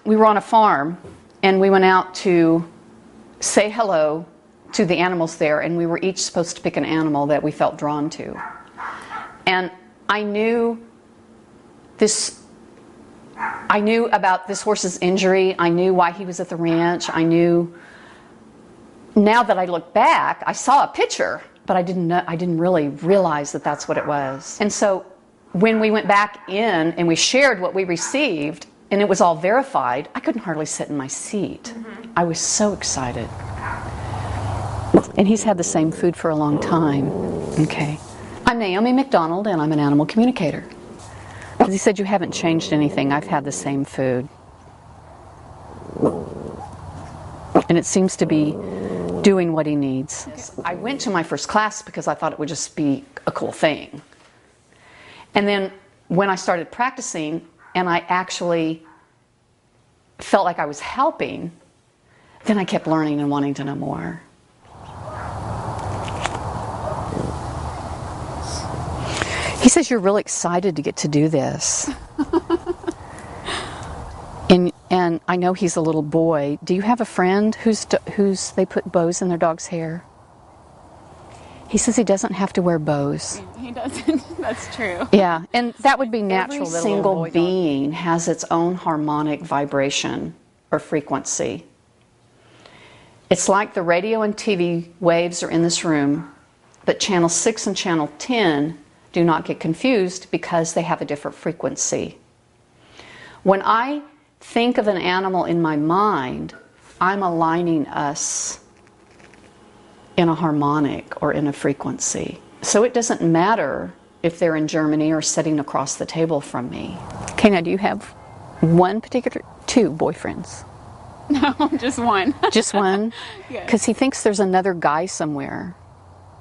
we were on a farm, and we went out to say hello to the animals there, and we were each supposed to pick an animal that we felt drawn to. And I knew about this horse's injury. I knew why he was at the ranch. I knew, now that I look back, I saw a picture, but I didn't really realize that that's what it was. And so when we went back in and we shared what we received, and it was all verified, I couldn't hardly sit in my seat. I was so excited. And he's had the same food for a long time. Okay. I'm Naomi McDonald, and I'm an animal communicator. He said, you haven't changed anything. I've had the same food. And it seems to be doing what he needs. I went to my first class because I thought it would just be a cool thing. And then when I started practicing and I actually felt like I was helping, then I kept learning and wanting to know more. He says, you're really excited to get to do this. And I know he's a little boy. Do you have a friend who's they put bows in their dog's hair? He says he doesn't have to wear bows. He doesn't. That's true. Yeah, and that would be natural. Every single being has its own harmonic vibration or frequency. It's like the radio and TV waves are in this room, but channel 6 and channel 10 do not get confused because they have a different frequency. When I think of an animal in my mind, I'm aligning us in a harmonic or in a frequency. So it doesn't matter if they're in Germany or sitting across the table from me. Okay, now do you have two boyfriends? No, just one. Just one? Yes. Because he thinks there's another guy somewhere,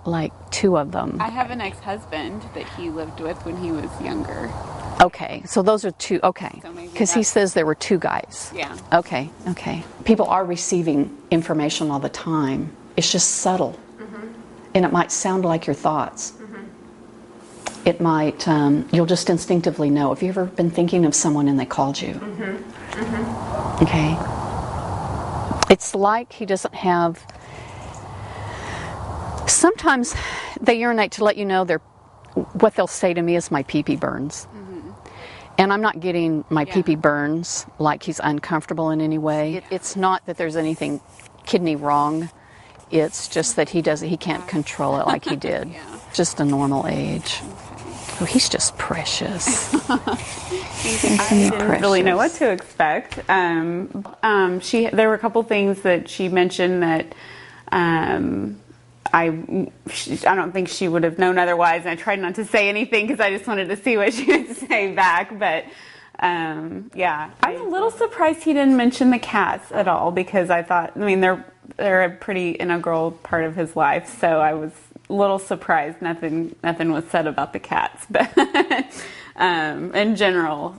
like 2 of them. I have an ex-husband that he lived with when he was younger. Okay, so those are 2, okay. Because he says there were 2 guys. Yeah. Okay, okay. People are receiving information all the time. It's just subtle. And it might sound like your thoughts. It might, you'll just instinctively know. Have you ever been thinking of someone and they called you? Okay. It's like he doesn't have, sometimes they urinate to let you know what they'll say to me is my pee-pee burns. And I'm not getting my pee-pee burns like he's uncomfortable in any way. It's not that there's anything kidney wrong. It's just that he can't control it like he did. Just a normal age. Oh, he's just precious. I didn't really know what to expect. There were a couple things that she mentioned that I don't think she would have known otherwise, and I tried not to say anything because I just wanted to see what she would say back. But yeah, I'm a little surprised he didn't mention the cats at all, because I thought, they're a pretty integral part of his life. So I was a little surprised nothing was said about the cats. But in general,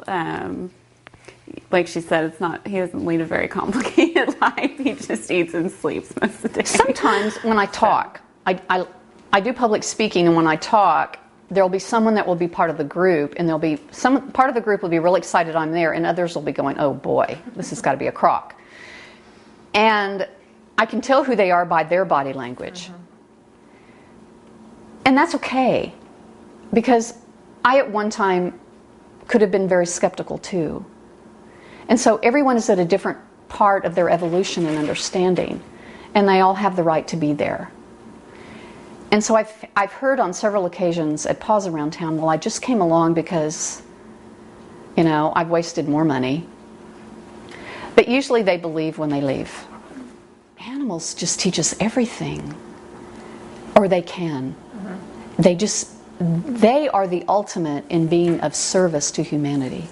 like she said, he doesn't lead a very complicated life. He just eats and sleeps most of the day. Sometimes when I talk, I do public speaking, and when I talk, there'll be someone that will be part of the group, and there'll be part of the group will be really excited I'm there, and others will be going, oh boy, this has got to be a crock. And I can tell who they are by their body language. And that's okay, because I at one time could have been very skeptical too. And so everyone is at a different part of their evolution and understanding, and they all have the right to be there. And so I've heard on several occasions at Paws Around Town, well, I just came along because, I've wasted more money. But usually they believe when they leave. Animals just teach us everything, or they can. They are the ultimate in being of service to humanity.